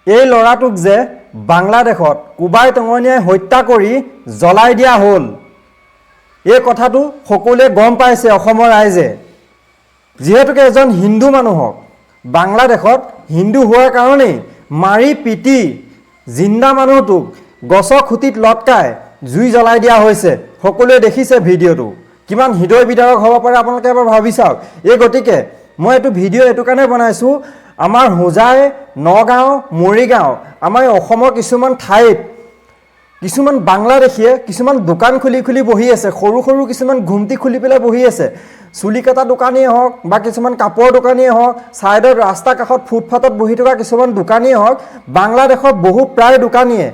এই ল'ৰাটোক যে বাংলাদেশত কোবাই টঙনিয়াই হত্যা কৰি জ্বলাই দিয়া হ'ল এই কথাটো সকলোৱে গম পাইছে অসমৰ ৰাইজে যিহেতুকে এজন হিন্দু মানুহক বাংলাদেশত হিন্দু হোৱাৰ কাৰণেই মাৰি পিটি জিন্দা মানুহটোক গছৰ খুঁটিত লটকাই জুই জ্বলাই দিয়া হৈছে সকলোৱে দেখিছে ভিডিঅ'টো কিমান হৃদয় বিদাৰক হ'ব পাৰে আপোনালোকে এবাৰ ভাবি চাওক এই গতিকে মই এইটো ভিডিঅ' এইটো কাৰণে বনাইছোঁ আমাৰ হোজাই নগাঁও মৰিগাঁও আমাৰ অসমৰ কিছুমান ঠাইত কিছুমান বাংলাদেশীয়ে কিছুমান দোকান খুলি বহি আছে সৰু সৰু কিছুমান ঘুমটি খুলি পেলাই বহি আছে চুলি কাটা দোকানীয়ে হওক বা কিছুমান কাপোৰৰ দোকানীয়ে হওক ছাইডত ৰাস্তা কাষত ফুটপাতত বহি থকা কিছুমান দোকানীয়ে হওক বাংলাদেশৰ বহু প্ৰায় দোকানীয়ে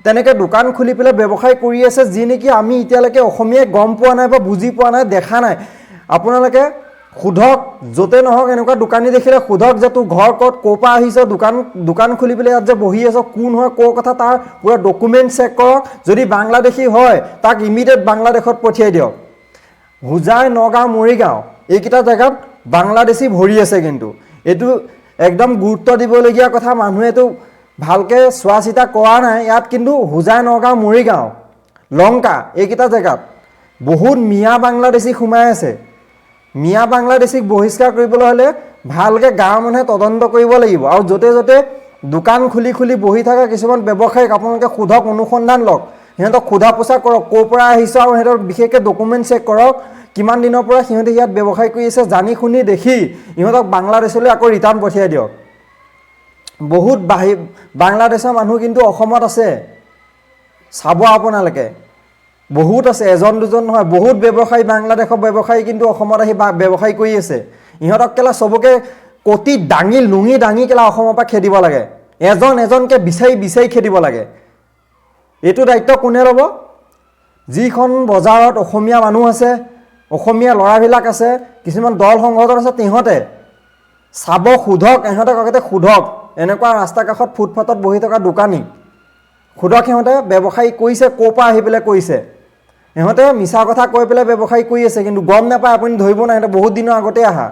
তেনেকৈ দোকান খুলি পেলাই ব্যৱসায় কৰি আছে যি নেকি আমি এতিয়ালৈকে অসমীয়াই গম পোৱা নাই বা বুজি পোৱা নাই দেখা নাই আপোনালোকে খুধক য'তে নহওক এনেকুৱা দোকানী দেখিলে খুধক যে তোৰ ঘৰ ক'ত ক'ৰ পৰা আহিছ দোকান খুলি পেলাই ইয়াত যে বহি আছ কোন হয় ক'ৰ কথা তাৰ পুৰা ডকুমেণ্ট চেক কৰক যদি বাংলাদেশী হয় তাক ইমিডিয়েট বাংলাদেশত পঠিয়াই দিয়ক হোজাই নগাঁও মৰিগাঁও এইকেইটা জেগাত বাংলাদেশী ভৰি আছে কিন্তু এইটো একদম গুৰুত্ব দিবলগীয়া কথা মানুহেতো ভালকৈ চোৱা চিতা কৰা নাই ইয়াত কিন্তু হোজাই নগাঁও মৰিগাঁও লংকা এইকেইটা জেগাত বহুত মিয়া বাংলাদেশী সোমাই আছে মিয়া বাংলাদেশীক বহিষ্কাৰ কৰিবলৈ হ'লে ভালকৈ গাঁৱৰ মানুহে তদন্ত কৰিব লাগিব আৰু য'তে য'তে দোকান খুলি বহি থকা কিছুমান ব্যৱসায়ীক আপোনালোকে সোধক অনুসন্ধান লওক সিহঁতক সোধা পোছা কৰক ক'ৰ পৰা আহিছ আৰু সিহঁতৰ বিশেষকৈ ডকুমেণ্ট চেক কৰক কিমান দিনৰ পৰা সিহঁতে ইয়াত ব্যৱসায় কৰি আছে জানি শুনি দেখি ইহঁতক বাংলাদেশলৈ আকৌ ৰিটাৰ্ণ পঠিয়াই দিয়ক বহুত বাংলাদেশৰ মানুহ কিন্তু অসমত আছে চাব আপোনালোকে বহুত আছে এজন দুজন নহয় বহুত ব্যৱসায়ী বাংলাদেশৰ ব্যৱসায়ী কিন্তু অসমত আহি ব্যৱসায় কৰি আছে ইহঁতক কেলা চবকে কটি দাঙি লুঙি দাঙি কেলা অসমৰ পৰা খেদিব লাগে এজনকৈ বিচাৰি খেদিব লাগে এইটো দায়িত্ব কোনে ল'ব যিখন বজাৰত অসমীয়া মানুহ আছে অসমীয়া ল'ৰাবিলাক আছে কিছুমান দল সংগঠন আছে তিহঁতে চাব সোধক ইহঁতক আগতে সোধক এনেকুৱা ৰাস্তা কাষত ফুটপাতত বহি থকা দোকানী সোধক সিহঁতে ব্যৱসায় কৰিছে ক'ৰ পৰা আহি পেলাই কৰিছে ইহঁতে মিছা কথা কৈ পেলাই ব্যৱসায় কৰি আছে কিন্তু গম নাপায় আপুনি ধৰিব নাই সিহঁতে বহুত দিনৰ আগতে আহা